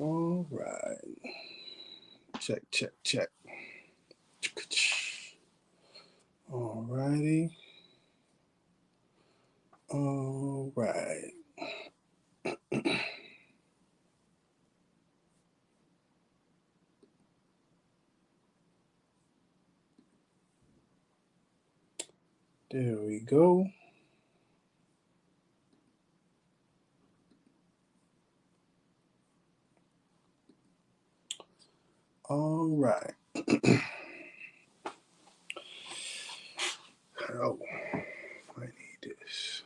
All right. Check, check, check. All righty. All right. There we go. All right. Oh, I need this.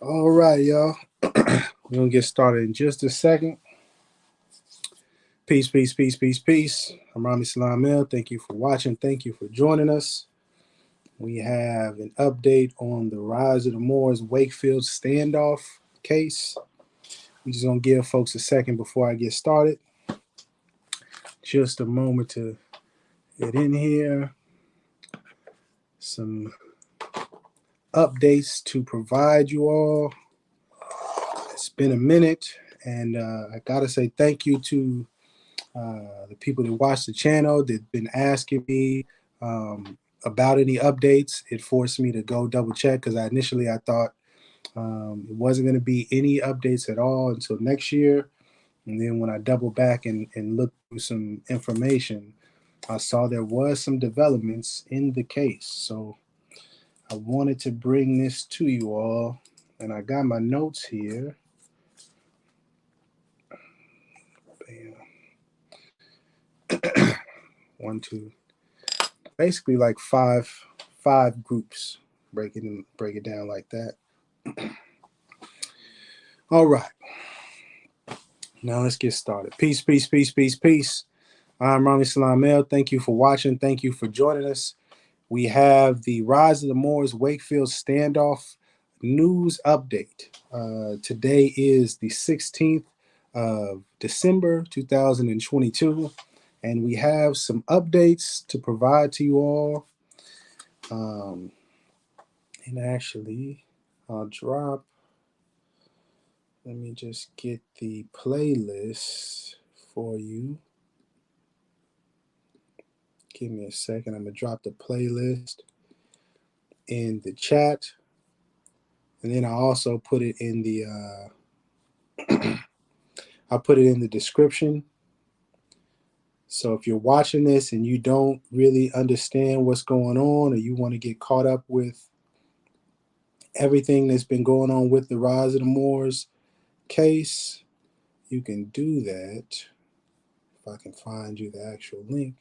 All right, y'all. We're going to get started in just a second. Peace, peace, peace, peace, peace. I'm Rami Salam. Thank you for watching. Thank you for joining us. We have an update on the Rise of the Moors Wakefield Standoff case. We're just going to give folks a second before I get started. Just a moment to get in here. Some updates to provide you all. It's been a minute, and I got to say thank you to the people that watch the channel that've been asking me about any updates. It forced me to go double check because I thought it wasn't going to be any updates at all until next year. And then when I double back and looked through some information, I saw there was some developments in the case. So I wanted to bring this to you all. And I got my notes here. Bam. 1, 2, basically like five groups. Break it down like that. All right. Now let's get started. Peace, peace, peace, peace, peace. I'm Rami Salam. Thank you for watching. Thank you for joining us. We have the Rise of the Moors Wakefield Standoff news update. Today is the 16th of December 2022, and we have some updates to provide to you all. And actually, I'll drop. Let me just get the playlist for you. Give me a second. I'm going to drop the playlist in the chat. And then I also put it in the I'll put it in the description. So if you're watching this and you don't really understand what's going on, or you want to get caught up with everything that's been going on with the Rise of the Moors case, you can do that. If I can find you the actual link.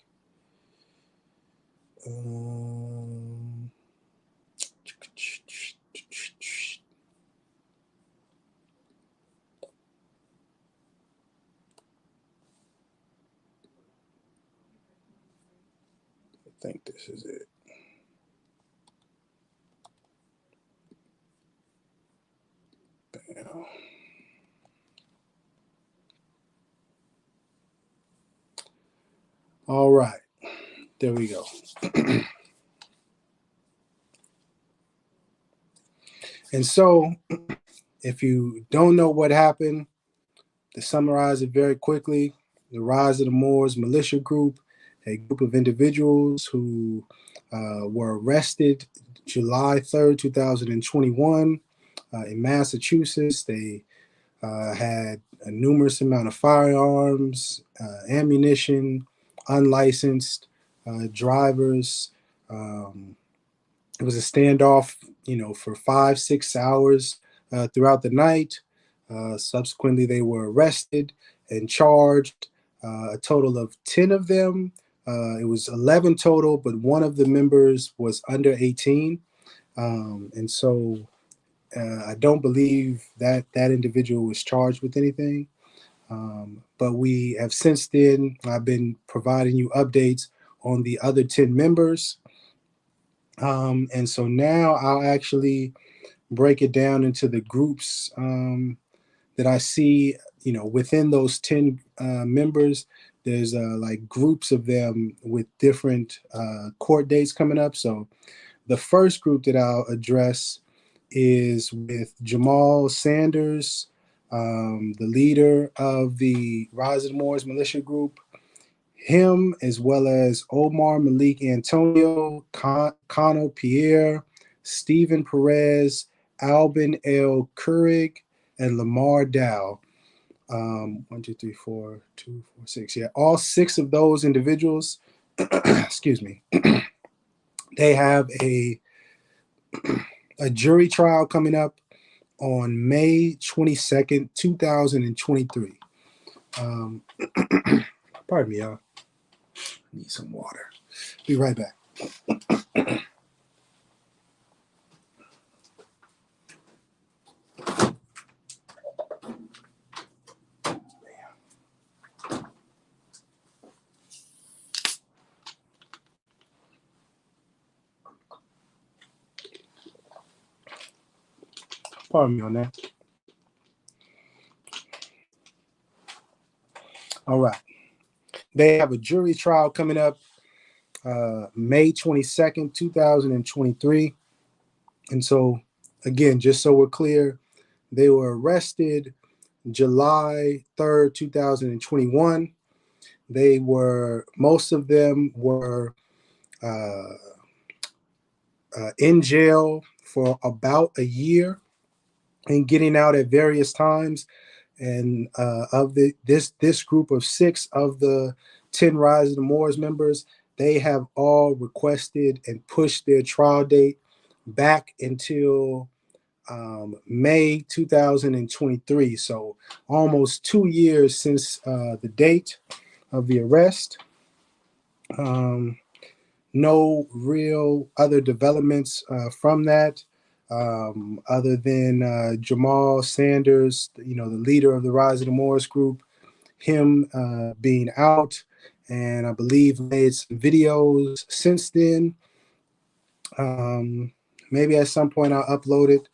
I think this is it. Bam. All right, there we go. And so, if you don't know what happened, to summarize it very quickly, the Rise of the Moors militia group, a group of individuals who were arrested July 3rd, 2021 in Massachusetts. They had a numerous amount of firearms, ammunition, unlicensed drivers. It was a standoff, for 5-6 hours throughout the night. Subsequently, they were arrested and charged. A total of 10 of them. It was 11 total, but one of the members was under 18. And so I don't believe that individual was charged with anything. But we have since then, I've been providing you updates on the other 10 members. And so now I'll actually break it down into the groups that I see, within those 10 members. There's like groups of them with different court dates coming up. So The first group that I'll address is with Jamal Sanders, the leader of the Rise of the Moors militia group. Him, as well as Omar Malik Antonio, Connell Pierre, Stephen Perez, Albin L. Currig, and Lamar Dow. 1, 2, 3, 4, 2, 4, 6. Yeah, all 6 of those individuals, excuse me, they have a jury trial coming up on May 22nd, 2023. Pardon me, y'all. I need some water. Be right back. Pardon me on that. All right. They have a jury trial coming up May 22nd, 2023. And so, again, just so we're clear, they were arrested July 3rd, 2021. Most of them were in jail for about a year and getting out at various times. And of this group of 6 of the 10 Rise of the Moors members, they have all requested and pushed their trial date back until May 2023. So almost 2 years since the date of the arrest. No real other developments from that, other than Jamal Sanders, the leader of the Rise of the Moors group, him being out, and I believe made some videos since then. Maybe at some point I'll upload it.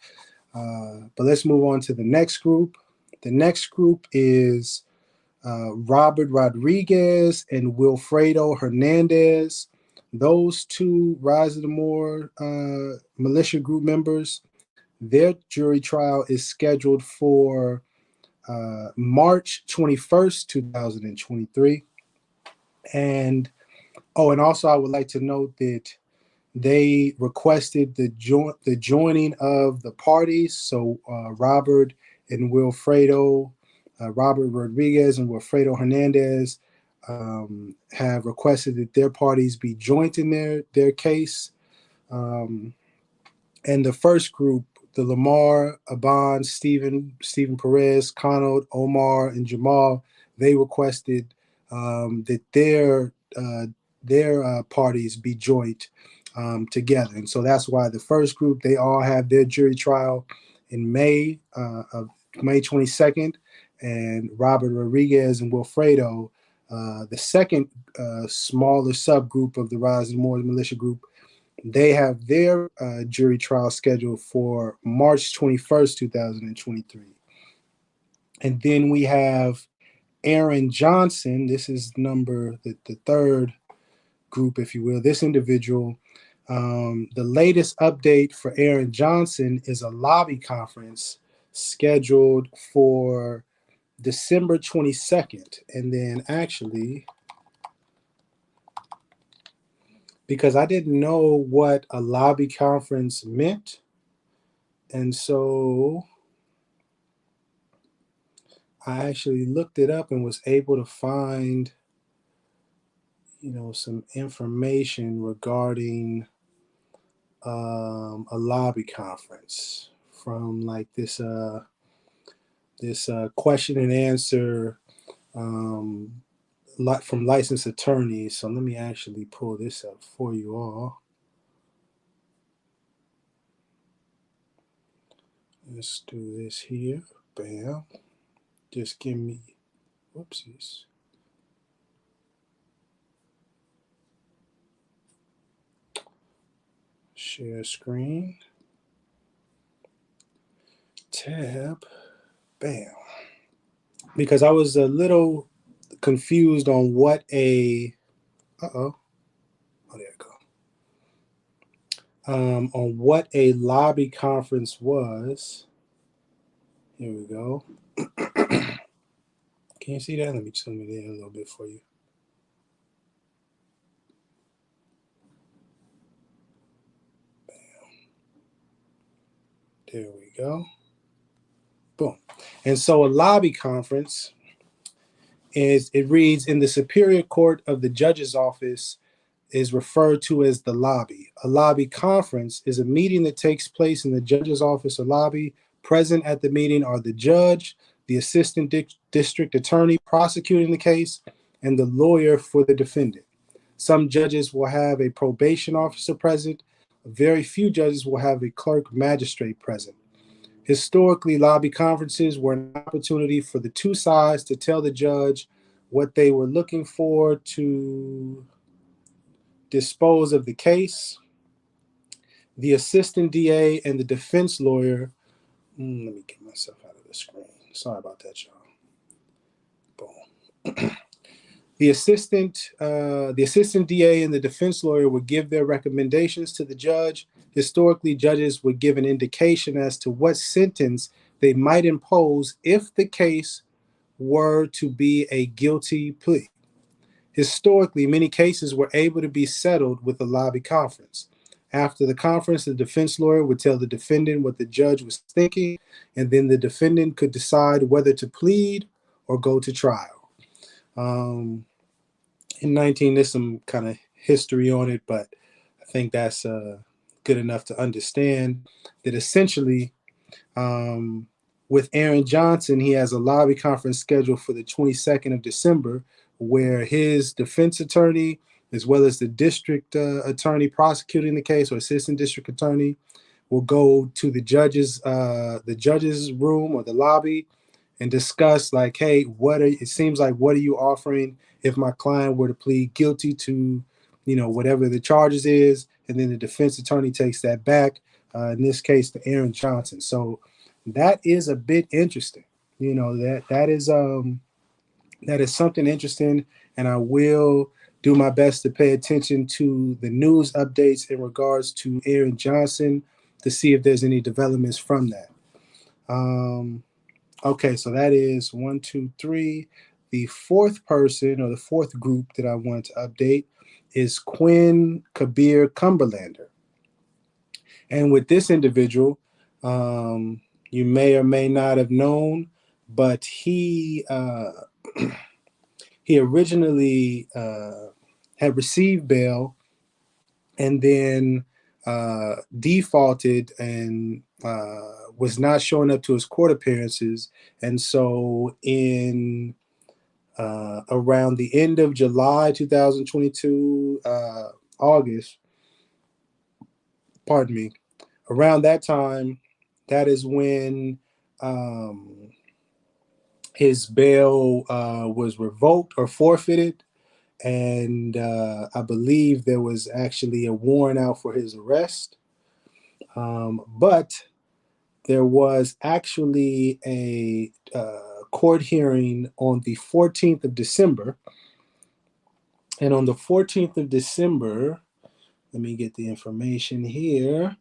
But let's move on to the next group. The next group is Robert Rodriguez and Wilfredo Hernandez. Those 2 Rise of the Moor militia group members, their jury trial is scheduled for March 21st, 2023. And also I would like to note that they requested the joining of the parties. So Robert Rodriguez and Wilfredo Hernandez have requested that their parties be joint in their case. And the first group, the Lamar, Aban, Stephen Perez, Conald, Omar, and Jamal, they requested that their parties be joint together. And so that's why the first group, they all have their jury trial in May 22nd, and Robert Rodriguez and Wilfredo, the second smaller subgroup of the Rise of the Moors militia group, they have their jury trial scheduled for March 21st, 2023. And then we have Aaron Johnson. This is the third group, if you will. This individual, the latest update for Aaron Johnson is a lobby conference scheduled for December 22nd. And then actually, because I didn't know what a lobby conference meant, and so I actually looked it up and was able to find, some information regarding a lobby conference from like this question and answer from licensed attorneys. So let me actually pull this up for you all. Let's do this here. Bam. Just give me, whoopsies. Share screen. Tab. Bam. Because I was a little confused on what a, there you go. on what a lobby conference was. Here we go. Can you see that? Let me zoom it in a little bit for you. There we go. Boom. And so a lobby conference it reads in the Superior Court of the Judge's Office is referred to as the lobby. A lobby conference is a meeting that takes place in the judge's office or lobby. Present at the meeting are the judge, the assistant district attorney prosecuting the case, and the lawyer for the defendant. Some judges will have a probation officer present. Very few judges will have a clerk magistrate present. Historically, lobby conferences were an opportunity for the two sides to tell the judge what they were looking for to dispose of the case. The assistant DA and the defense lawyer. Let me get myself out of the screen. Sorry about that, y'all. Boom. The assistant DA and the defense lawyer would give their recommendations to the judge. Historically, judges would give an indication as to what sentence they might impose if the case were to be a guilty plea. Historically, many cases were able to be settled with a lobby conference. After the conference, the defense lawyer would tell the defendant what the judge was thinking, and then the defendant could decide whether to plead or go to trial. In 19, there's some kind of history on it, but I think that's good enough to understand that essentially, with Aaron Johnson, he has a lobby conference scheduled for the 22nd of December, where his defense attorney, as well as the district attorney prosecuting the case or assistant district attorney, will go to the judge's room or the lobby and discuss like, hey, it seems like what are you offering if my client were to plead guilty to, whatever the charges is, and then the defense attorney takes that back. In this case, to Aaron Johnson. So that is a bit interesting. That is something interesting, and I will do my best to pay attention to the news updates in regards to Aaron Johnson to see if there's any developments from that. Okay, so that is 1, 2, 3. The fourth person or the fourth group that I want to update is Quinn Kabir Cumberlander. And with this individual, you may or may not have known, but he originally had received bail and then defaulted and was not showing up to his court appearances. And so in around the end of July 2022, August, pardon me, around that time, that is when his bail was revoked or forfeited. And I believe there was actually a warrant out for his arrest. But there was actually a court hearing on the 14th of December. And on the 14th of December, let me get the information here.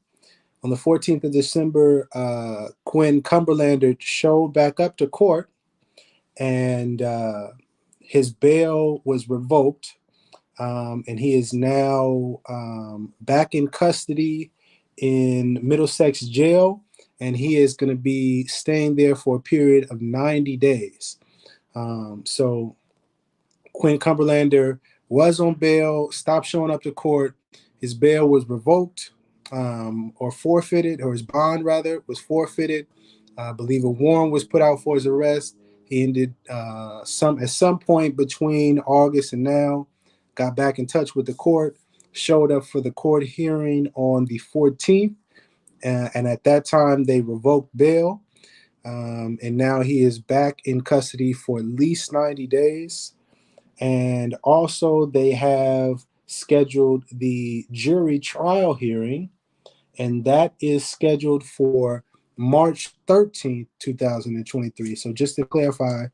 On the 14th of December, Quinn Cumberlander showed back up to court, and his bail was revoked, and he is now back in custody in Middlesex Jail, and he is going to be staying there for a period of 90 days. So Quinn Cumberlander was on bail, stopped showing up to court. His bail was revoked or forfeited, or his bond rather was forfeited. I believe a warrant was put out for his arrest. He ended at some point between August and now, got back in touch with the court, showed up for the court hearing on the 14th, and at that time they revoked bail. And now he is back in custody for at least 90 days. And also they have scheduled the jury trial hearing, and that is scheduled for March 13th, 2023. So just to clarify,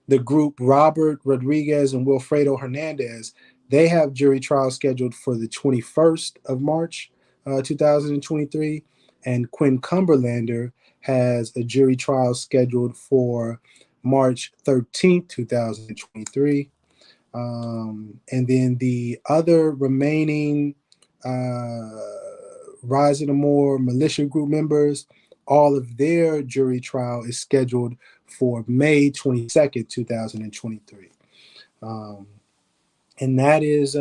the group Robert Rodriguez and Wilfredo Hernandez, they have jury trial scheduled for the 21st of March. 2023, and Quinn Cumberlander has a jury trial scheduled for March 13th, 2023. And then the other remaining uh, Rise of the Moor militia group members, all of their jury trial is scheduled for May 22nd, 2023. Um, and that is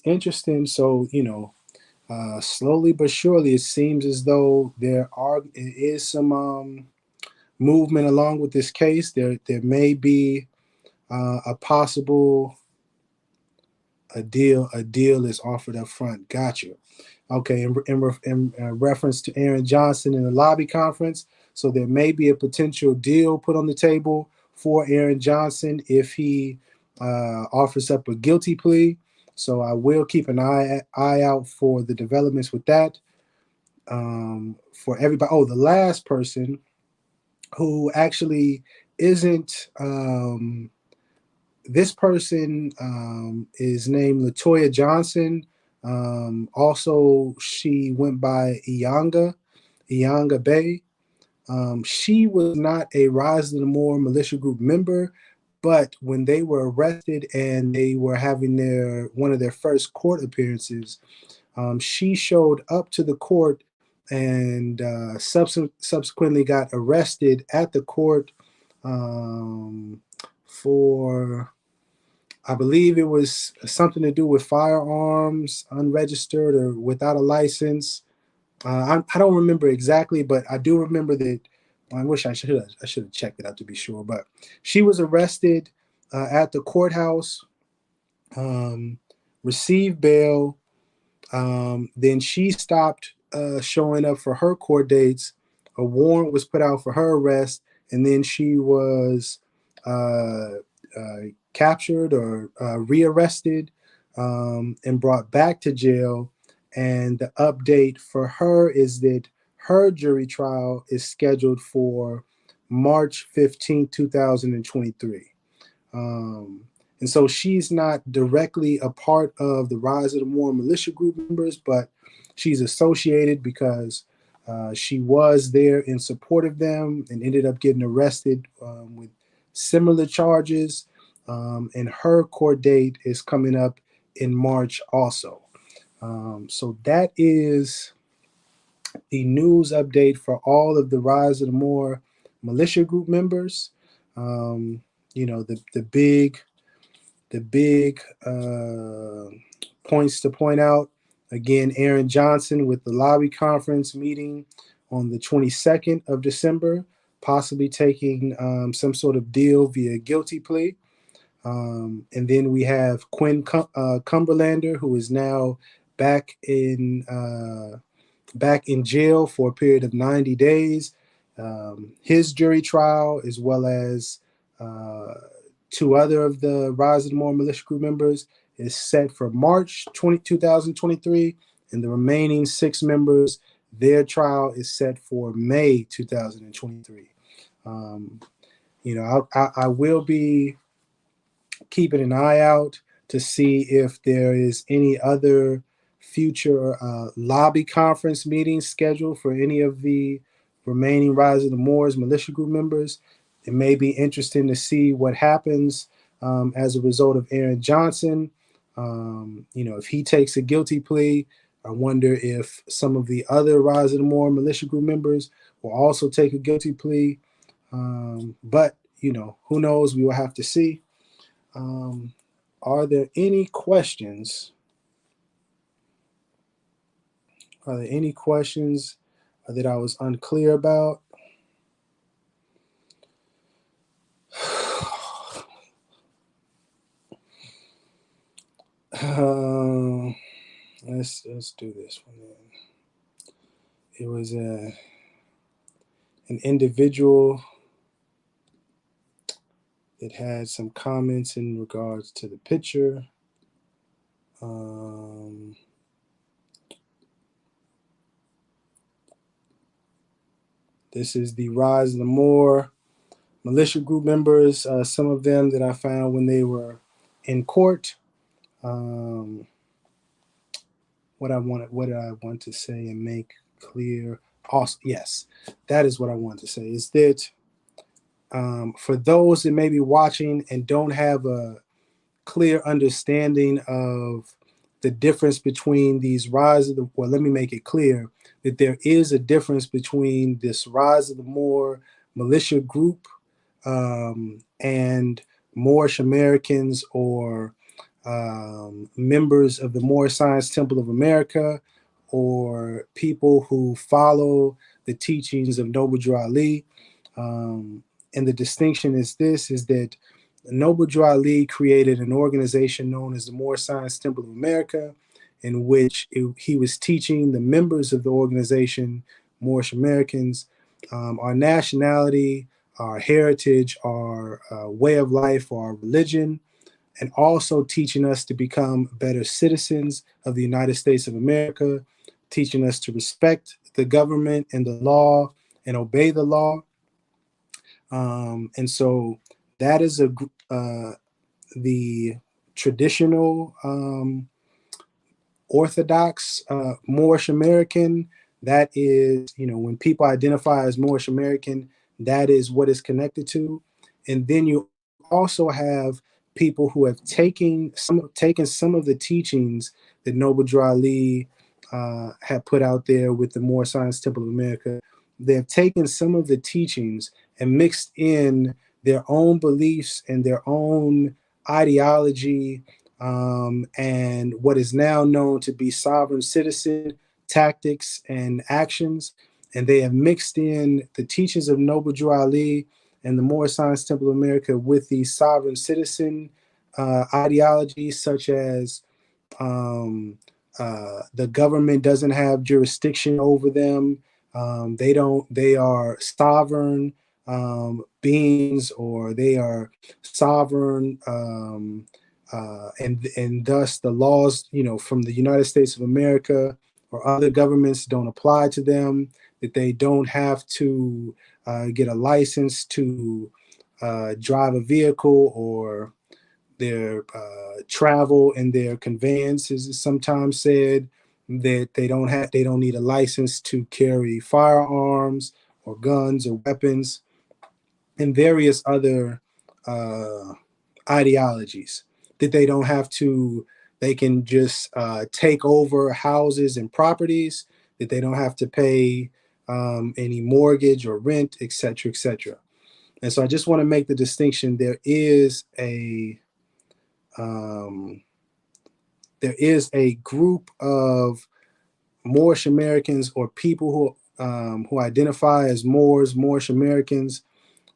interesting. So, slowly but surely, it seems as though is some movement along with this case. There may be a possible a deal is offered up front. Gotcha. Okay, in reference to Aaron Johnson in the lobby conference, so there may be a potential deal put on the table for Aaron Johnson if he offers up a guilty plea. So I will keep an eye out for the developments with that. For everybody, oh, the last person who actually isn't this person is named Latoya Johnson. Also, she went by Iyanga Bay. She was not a Rise of the Moor militia group member, but when they were arrested and they were having one of their first court appearances, she showed up to the court and subsequently got arrested at the court for, I believe it was something to do with firearms, unregistered or without a license. I don't remember exactly, but I do remember that. I wish I should have checked it out to be sure. But she was arrested at the courthouse, um, received bail. Then she stopped showing up for her court dates. A warrant was put out for her arrest, and then she was uh, captured or rearrested and brought back to jail. And the update for her is that her jury trial is scheduled for March 15th, 2023. Um, and so she's not directly a part of the Rise of the Moor militia group members, but she's associated because she was there in support of them and ended up getting arrested with similar charges. And her court date is coming up in March also. So that is the news update for all of the Rise of the Moor militia group members. The big points to point out. Again, Aaron Johnson with the lobby conference meeting on the 22nd of December, possibly taking some sort of deal via guilty plea. And then we have Quinn Cumberlander, who is now back in jail for a period of 90 days. His jury trial, as well as two other of the Rise of the Moor militia group members, is set for March 2023, and the remaining six members, their trial is set for May 2023. I will be keeping an eye out to see if there is any other future lobby conference meetings scheduled for any of the remaining Rise of the Moors militia group members. It may be interesting to see what happens as a result of Aaron Johnson. If he takes a guilty plea, I wonder if some of the other Rise of the Moor militia group members will also take a guilty plea. But who knows? We will have to see. Are there any questions? Are there any questions that I was unclear about? Let's do this one then. It was an individual that had some comments in regards to the picture. This is the Rise of the Moor militia group members, some of them that I found when they were in court. what I want to say and make clear. Also, yes, that is what I want to say. Is that for those that may be watching and don't have a clear understanding of the difference between these rise of the, well, let me make it clear that there is a difference between this rise of the Moor militia group and Moorish Americans or members of the Moorish Science Temple of America or people who follow the teachings of Noble Drew Ali. And the distinction is this, is that Noble Drew Ali created an organization known as the Moorish Science Temple of America, in which he was teaching the members of the organization, Moorish Americans, our nationality, our heritage, our way of life, our religion, and also teaching us to become better citizens of the United States of America, teaching us to respect the government and the law and obey the law. And so that is the traditional Orthodox Moorish American. That is, when people identify as Moorish American, that is what is connected to. And then you also have people who have taken some of the teachings that Noble Drew Ali had put out there with the Moorish Science Temple of America. They have taken some of the teachings and mixed in their own beliefs and their own ideology and what is now known to be sovereign citizen tactics and actions. And they have mixed in the teachings of Noble Drew Ali and the Moorish Science Temple of America with the sovereign citizen ideologies, such as the government doesn't have jurisdiction over them. They don't. They are sovereign beings, or they are sovereign, and thus the laws, from the United States of America or other governments don't apply to them. That they don't have to get a license to drive a vehicle, or their travel and their conveyance, is sometimes said, that they don't need a license to carry firearms or guns or weapons, and various other ideologies, that they don't have to, they can just take over houses and properties, that they don't have to pay any mortgage or rent, etc., etc. And so I just want to make the distinction. Um, there is a group of Moorish Americans, or people who identify as Moorish Americans,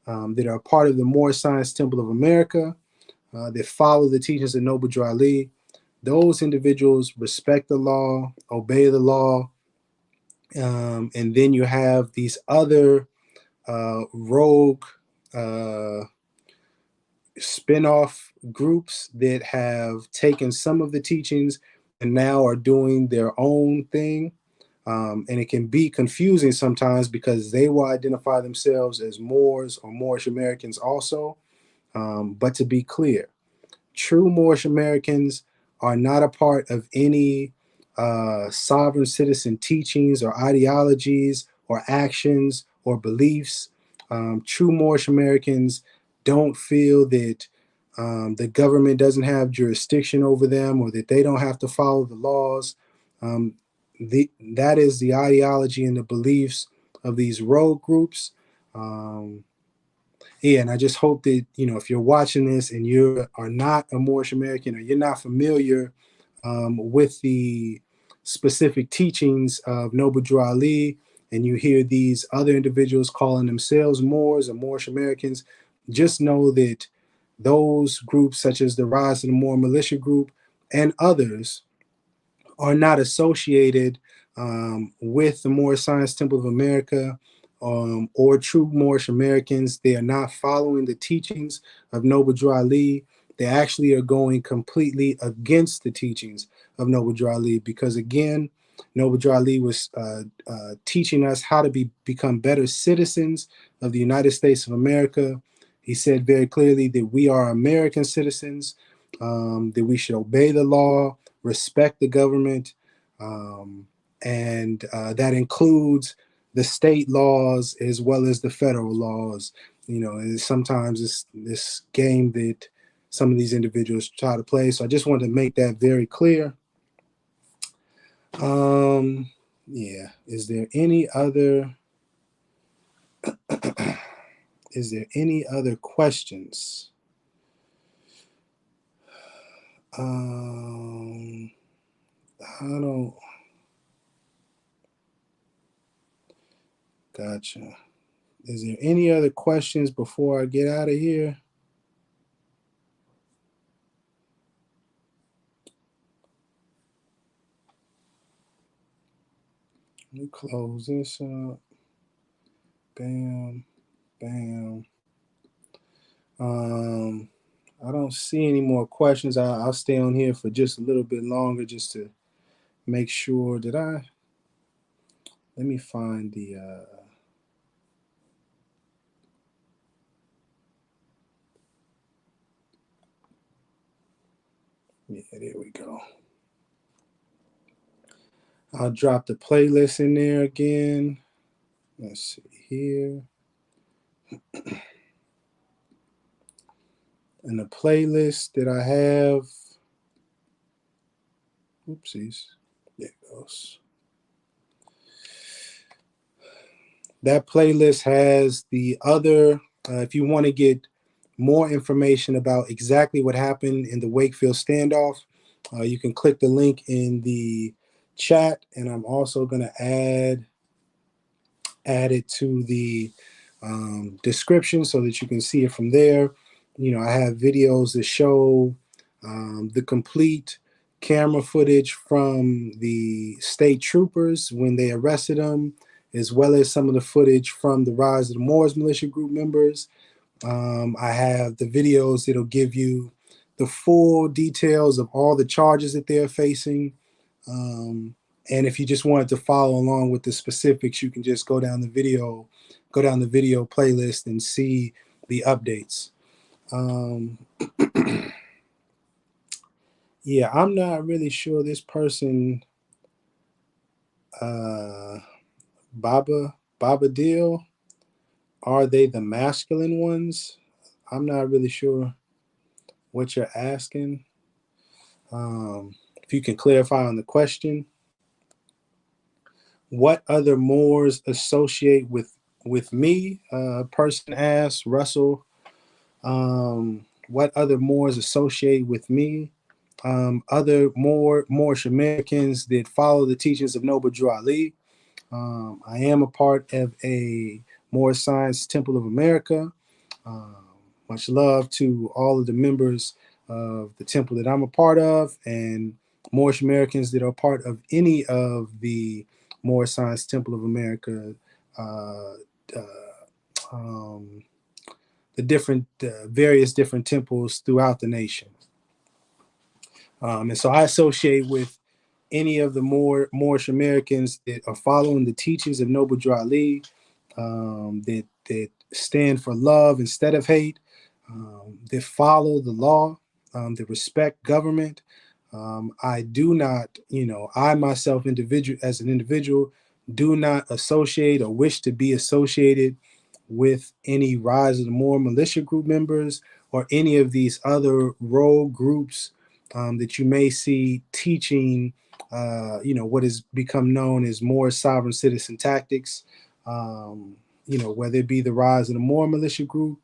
that are part of the Moorish Science Temple of America, that follow the teachings of Noble Drew Ali. Those individuals respect the law, obey the law, and then you have these other rogue spin-off groups that have taken some of the teachings and now are doing their own thing. And it can be confusing sometimes, because they will identify themselves as Moors or Moorish Americans also. But to be clear, true Moorish Americans are not a part of any sovereign citizen teachings or ideologies or actions or beliefs. True Moorish Americans don't feel that the government doesn't have jurisdiction over them, or that they don't have to follow the laws. Um, that is the ideology and the beliefs of these rogue groups. Um, yeah, and I just hope that, if you're watching this and you are not a Moorish American, or you're not familiar with the specific teachings of Noble Drew Ali, and you hear these other individuals calling themselves Moors or Moorish Americans, just know that those groups, such as the Rise of the Moor Militia Group and others, are not associated with the Moorish Science Temple of America, or true Moorish Americans. They are not following the teachings of Noble Drew Ali. They actually are going completely against the teachings of Noble Drew Ali, because, again, Noble Drew Ali was teaching us how to become better citizens of the United States of America. He said very clearly that we are American citizens, that we should obey the law, respect the government, and that includes the state laws as well as the federal laws. And sometimes it's this game that some of these individuals try to play. So I just wanted to make that very clear. Yeah. Is there any other questions? I don't. Gotcha. Is there any other questions before I get out of here? Let me close this up. Bam, bam. I don't see any more questions. I'll stay on here for just a little bit longer just to make sure that let me find the yeah, there we go. I'll drop the playlist in there again. Let's see here. And the playlist that I have, oopsies, there it goes. That playlist has the other, if you want to get more information about exactly what happened in the Wakefield standoff, you can click the link in the chat, and I'm also going to add it to the description so that you can see it from there. I have videos that show the complete camera footage from the state troopers when they arrested them, as well as some of the footage from the Rise of the Moors militia group members. I have the videos that'll give you the full details of all the charges that they're facing. And if you just wanted to follow along with the specifics, you can just go down the video playlist and see the updates. Yeah, I'm not really sure this person, Baba Deal, are they the masculine ones? I'm not really sure what you're asking. If you can clarify on the question. What other Moors associate with me? Person asked Russell. What other Moors associate with me? Other Moorish Americans that follow the teachings of Noble Drew Ali. I am a part of a Moorish Science Temple of America. Much love to all of the members of the temple that I'm a part of, and Moorish Americans that are part of any of the Moorish Science Temple of America, the different various different temples throughout the nation. And so I associate with any of the Moorish Americans that are following the teachings of Noble Drew Ali, that stand for love instead of hate, that follow the law, that respect government. I do not, I myself, as an individual, do not associate or wish to be associated with any Rise of the Moor militia group members or any of these other rogue groups that you may see teaching, what has become known as more sovereign citizen tactics, whether it be the Rise of the Moor militia group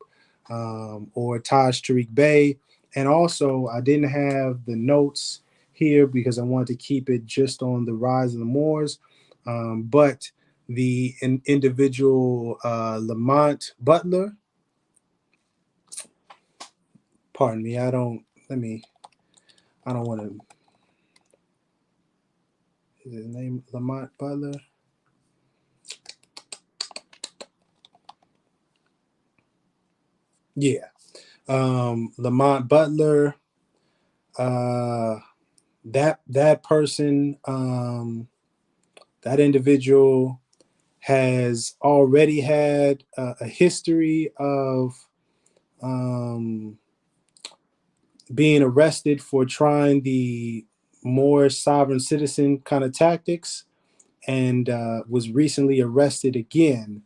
or Taj Tariq Bey. And also, I didn't have the notes here because I wanted to keep it just on the Rise of the Moors, but the individual Lamont Butler. Pardon me, I don't want to. Is his name Lamont Butler? Yeah. Lamont Butler, that person, that individual has already had a history of being arrested for trying the more sovereign citizen kind of tactics, and was recently arrested again.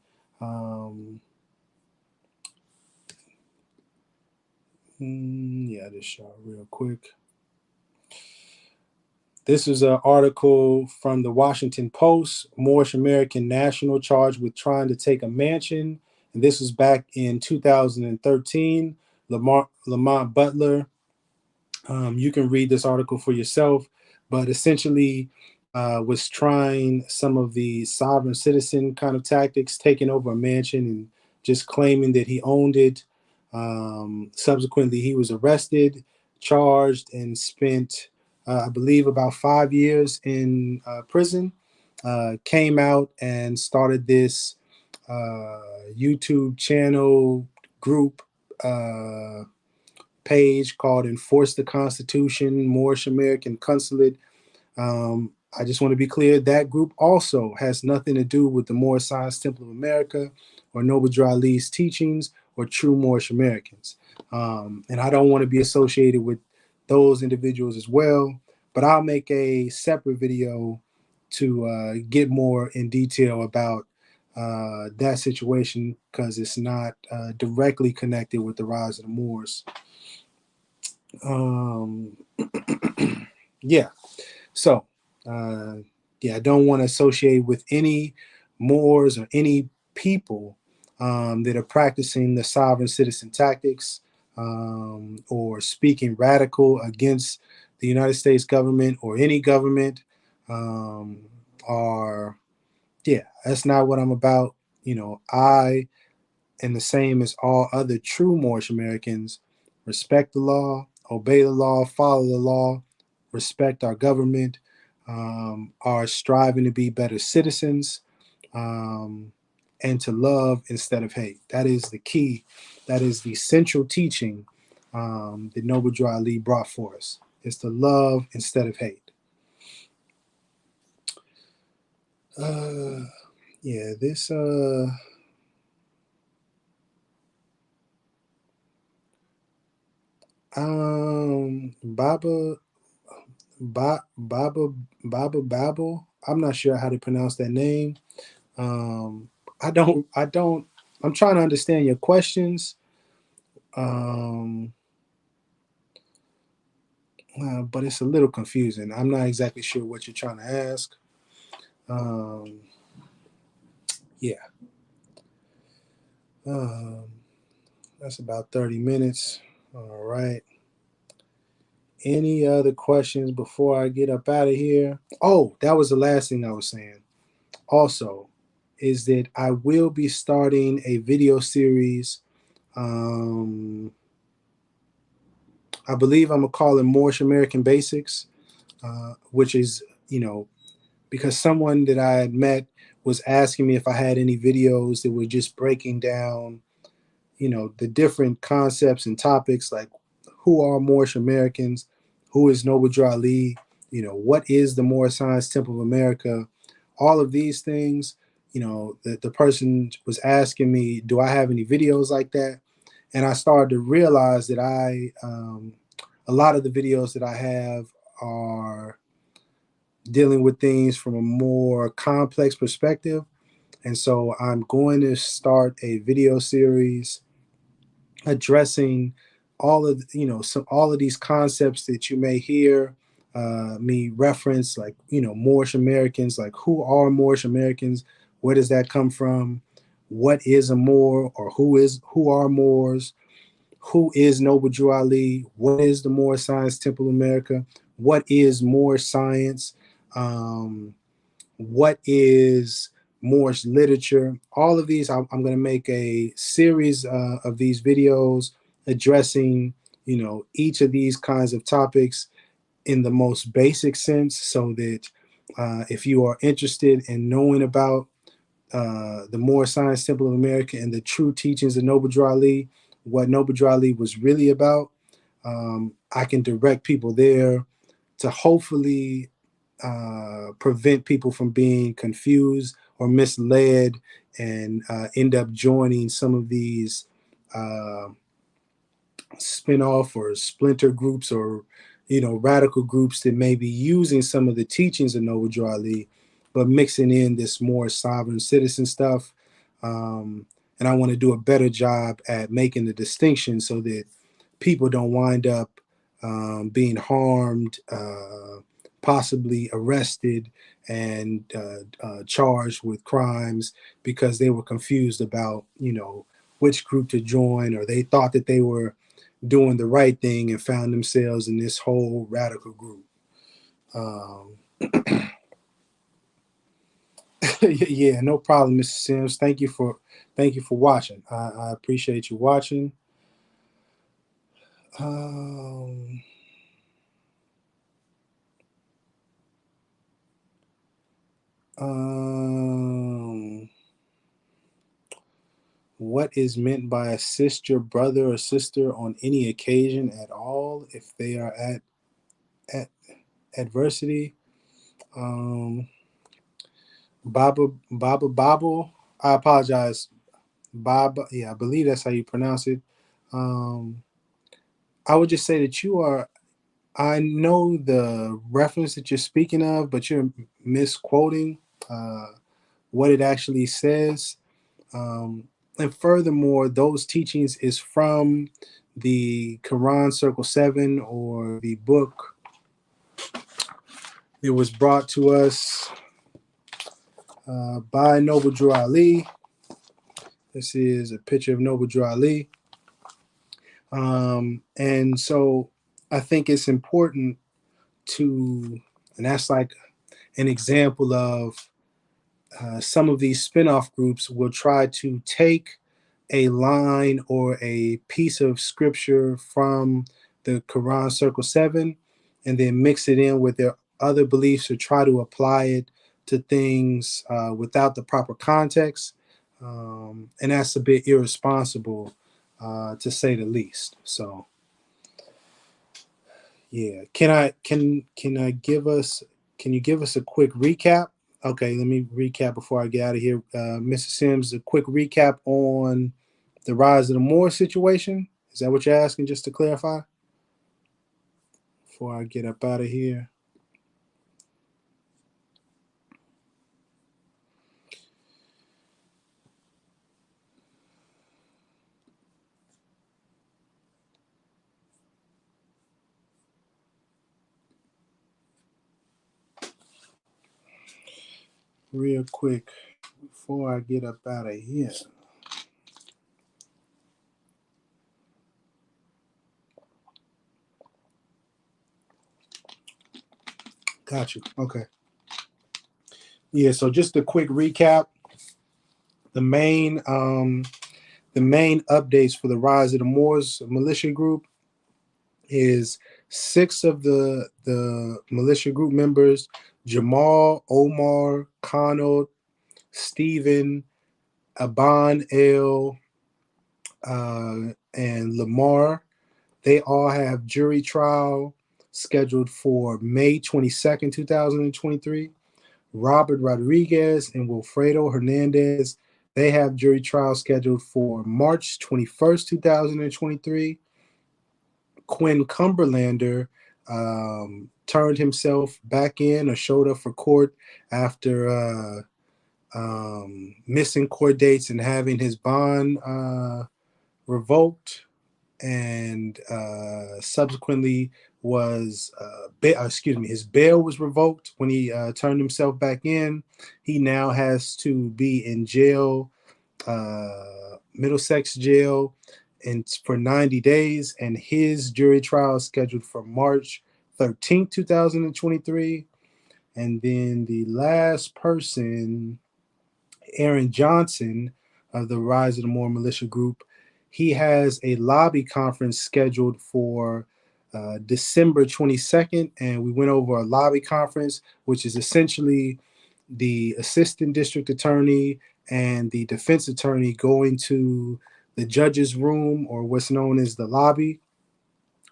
Yeah, this shot real quick. This is an article from the Washington Post. Moorish American national charged with trying to take a mansion. And this was back in 2013. Lamont Butler. You can read this article for yourself, but essentially was trying some of the sovereign citizen kind of tactics, taking over a mansion and just claiming that he owned it. Subsequently, he was arrested, charged, and spent, I believe, about 5 years in prison. Came out and started this YouTube channel group. Page called Enforce the Constitution, Moorish American Consulate. I just want to be clear, that group also has nothing to do with the Moorish Science Temple of America or Noble Drew Ali's teachings or true Moorish Americans. And I don't want to be associated with those individuals as well, but I'll make a separate video to get more in detail about that situation, because it's not directly connected with the rise of the Moors. Yeah. So, yeah, I don't want to associate with any Moors or any people that are practicing the sovereign citizen tactics or speaking radical against the United States government or any government. Or, yeah, that's not what I'm about. I, and the same as all other true Moorish Americans, respect the law, obey the law, follow the law, respect our government, are striving to be better citizens, and to love instead of hate. That is the key. That is the central teaching that Noble Drew Ali brought for us. Is to love instead of hate. Yeah, this Baba Baba Babel. I'm not sure how to pronounce that name. I don't. I'm trying to understand your questions. But it's a little confusing. I'm not exactly sure what you're trying to ask. Yeah. Um, that's about 30 minutes. All right. Any other questions before I get up out of here? Oh, that was the last thing I was saying. Also, is that I will be starting a video series. I believe I'm gonna call it Moorish American Basics, which is, because someone that I had met was asking me if I had any videos that were just breaking down, the different concepts and topics, like who are Moorish Americans, who is Noble Drew Ali, what is the Moorish Science Temple of America, all of these things. The person was asking me, do I have any videos like that? And I started to realize that a lot of the videos that I have are dealing with things from a more complex perspective. And so I'm going to start a video series addressing all of all of these concepts that you may hear me reference, like Moorish Americans, like who are Moorish Americans, where does that come from, what is a Moor, or who are Moors, who is Noble Drew Ali, what is the Moorish Science Temple of America, what is Moorish science, what is Moorish literature. All of these, I'm going to make a series of these videos addressing, each of these kinds of topics in the most basic sense, so that if you are interested in knowing about the Moorish Science Temple of America and the true teachings of Noble Drew Ali, what Noble Drew Ali was really about, I can direct people there to hopefully prevent people from being confused or misled and end up joining some of these spin-off or splinter groups, or radical groups that may be using some of the teachings of Noble Drew Ali, but mixing in this more sovereign citizen stuff. And I want to do a better job at making the distinction so that people don't wind up being harmed, possibly arrested, and charged with crimes because they were confused about, which group to join, or they thought that they were doing the right thing and found themselves in this whole radical group. Yeah, no problem, Mr. Sims. Thank you for watching. I appreciate you watching. What is meant by assist your brother or sister on any occasion at all if they are at adversity? Baba, I apologize. Baba, yeah, I believe that's how you pronounce it. I would just say that I know the reference that you're speaking of, but you're misquoting what it actually says. And furthermore, those teachings is from the Quran Circle 7, or the book. It was brought to us by Noble Drew Ali. This is a picture of Noble Drew Ali. And so I think it's important and that's like an example of some of these spin-off groups will try to take a line or a piece of scripture from the Quran Circle 7 and then mix it in with their other beliefs or try to apply it to things without the proper context. And that's a bit irresponsible, to say the least. So yeah, can you give us a quick recap? Okay, let me recap before I get out of here. Mr. Sims, a quick recap on the Rise of the Moor situation. Is that what you're asking, just to clarify? Before I get up out of here. Real quick, before I get up out of here. Got you. Okay. Yeah, so just a quick recap. The main updates for the Rise of the Moors militia group is 6 of the militia group members: Jamal, Omar, Conald, Stephen, Aban El, and Lamar. They all have jury trial scheduled for May 22nd, 2023. Robert Rodriguez and Wilfredo Hernandez, they have jury trial scheduled for March 21st, 2023. Quinn Cumberlander turned himself back in or showed up for court after missing court dates and having his bond revoked, and subsequently was his bail was revoked when he turned himself back in. He now has to be in jail, Middlesex jail, and for 90 days, and his jury trial is scheduled for March 13th, 2023. And then the last person, Aaron Johnson of the Rise of the Moor militia group, he has a lobby conference scheduled for December 22nd. And we went over a lobby conference, which is essentially the assistant district attorney and the defense attorney going to the judge's room, or what's known as the lobby,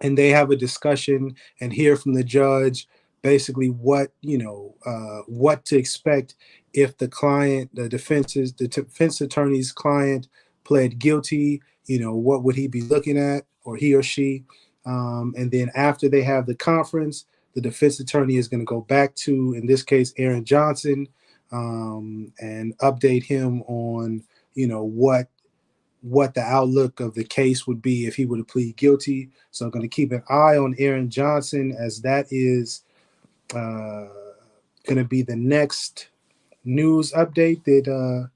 and they have a discussion and hear from the judge basically what to expect if the defense attorney's client pled guilty. What would he be looking at, or he or she, And then after they have the conference, the defense attorney is going to go back to, in this case, Aaron Johnson, and update him on, what the outlook of the case would be if he were to plead guilty. So I'm going to keep an eye on Aaron Johnson, as that is going to be the next news update or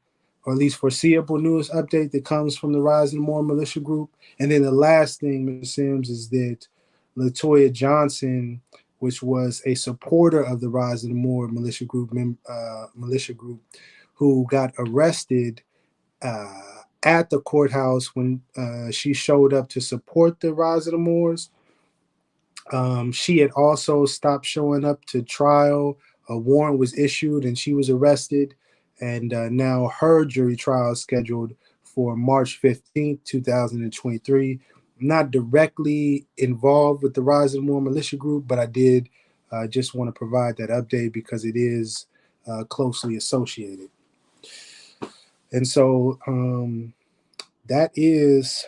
at least foreseeable news update that comes from the Rise and More militia group. And then the last thing, Mr. Sims, is that Latoya Johnson, which was a supporter of the Rise and More militia group, who got arrested at the courthouse when she showed up to support the Rise of the Moors. She had also stopped showing up to trial. A warrant was issued and she was arrested. And now her jury trial is scheduled for March 15th, 2023. I'm not directly involved with the Rise of the More militia group, but I did just want to provide that update because it is closely associated. And so that is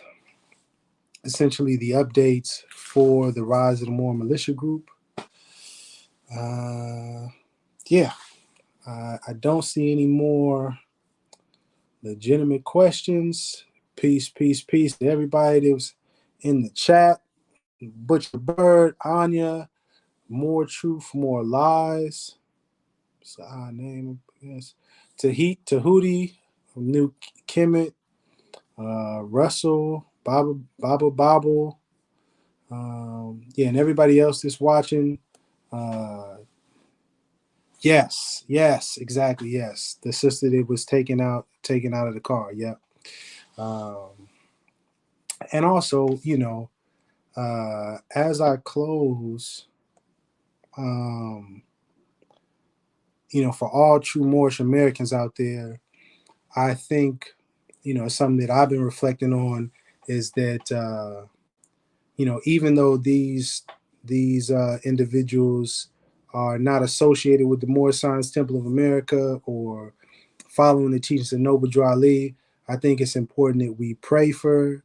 essentially the updates for the Rise of the More militia group. Yeah, I don't see any more legitimate questions. Peace, peace, peace to everybody that was in the chat. Butcher Bird, Anya, More Truth, More Lies. It's an odd name, I guess. Tahuti, New Kemet, Russell, Bobble. Yeah, and everybody else that's watching. Yes, exactly. Yes, the sister that was taken out of the car. Yep. And also, as I close, for all true Moorish Americans out there, I think, something that I've been reflecting on is that, even though these individuals are not associated with the Moorish Science Temple of America or following the teachings of Noble Drew Ali, I think it's important that we pray for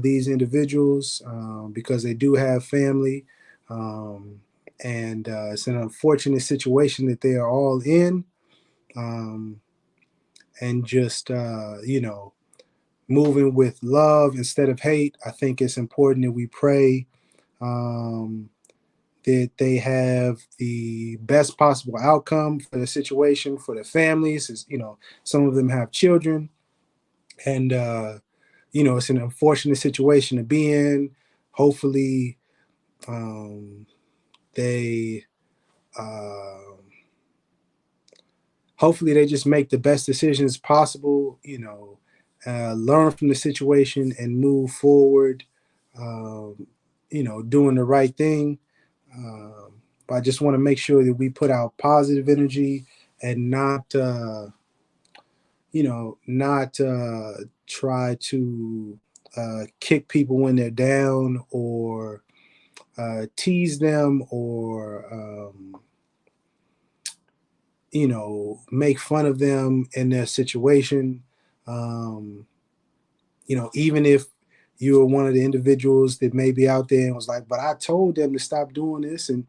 these individuals because they do have family. And it's an unfortunate situation that they are all in. And just, moving with love instead of hate, I think it's important that we pray that they have the best possible outcome for the situation, for the families. As, some of them have children. And, it's an unfortunate situation to be in. Hopefully, they just make the best decisions possible, learn from the situation and move forward, doing the right thing. But I just want to make sure that we put out positive energy and not try to kick people when they're down or tease them or make fun of them in their situation. Even if you were one of the individuals that may be out there and was like, but I told them to stop doing this and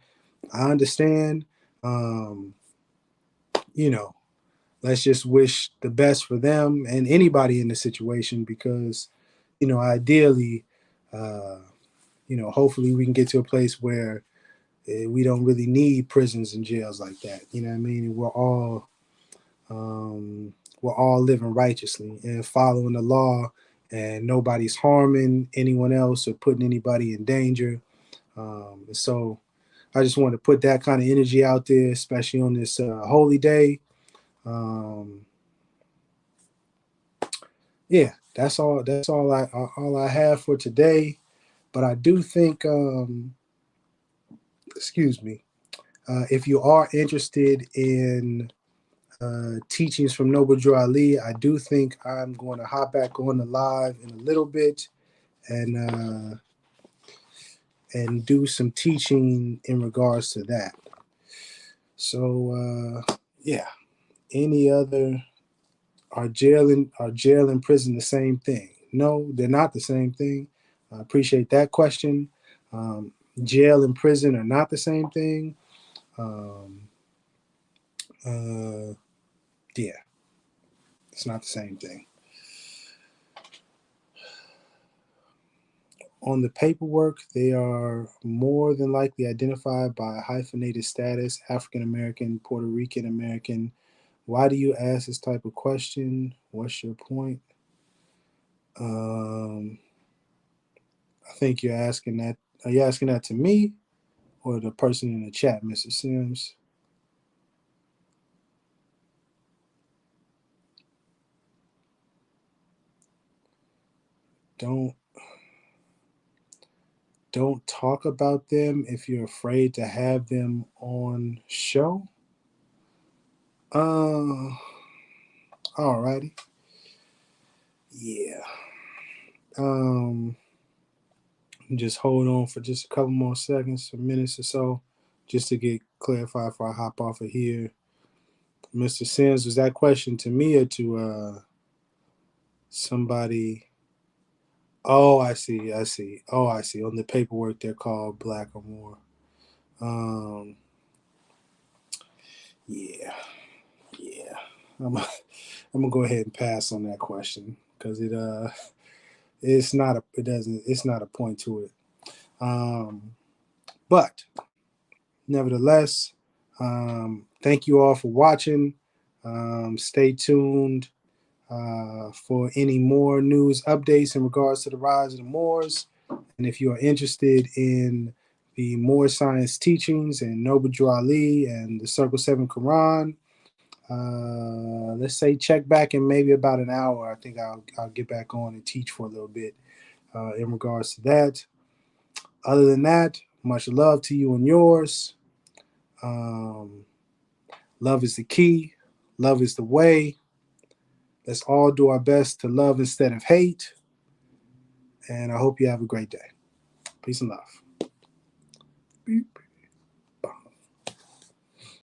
I understand. Let's just wish the best for them and anybody in the situation because, ideally, hopefully we can get to a place where we don't really need prisons and jails like that. You know what I mean? And we're all living righteously and following the law, and nobody's harming anyone else or putting anybody in danger. So I just want to put that kind of energy out there, especially on this holy day. Yeah, that's all I have for today. But I do think, excuse me, if you are interested in teachings from Noble Drew Ali, I do think I'm going to hop back on the live in a little bit and do some teaching in regards to that. So yeah, any other are jail and prison the same thing? No, they're not the same thing. I appreciate that question. Jail and prison are not the same thing. Um, uh, yeah, it's not the same thing. On the paperwork, they are more than likely identified by hyphenated status, African American, Puerto Rican American. Why do you ask this type of question? What's your point? Um, I think you're asking that. Are you asking that to me or the person in the chat, Mr. Sims? Don't don't talk about them if you're afraid to have them on show. Alrighty. Yeah. Um, just hold on for just a couple more seconds, or minutes or so, just to get clarified before I hop off of here. Mr. Sims, was that question to me or to somebody? Oh, I see. I see. Oh, I see. On the paperwork, they're called black or more. Um, yeah, yeah. I'm gonna go ahead and pass on that question because it's not a it doesn't it's not a point to it. But nevertheless, thank you all for watching. Stay tuned for any more news updates in regards to the rise of the Moors. And if you are interested in the Moor science teachings and Noble Drew Ali and the Circle 7 Quran, let's say check back in maybe about an hour. I think I'll get back on and teach for a little bit in regards to that. Other than that, much love to you and yours. Um, Love is the key. Love is the way. Let's all do our best to love instead of hate. And I hope you have a great day. Peace and love. Beep.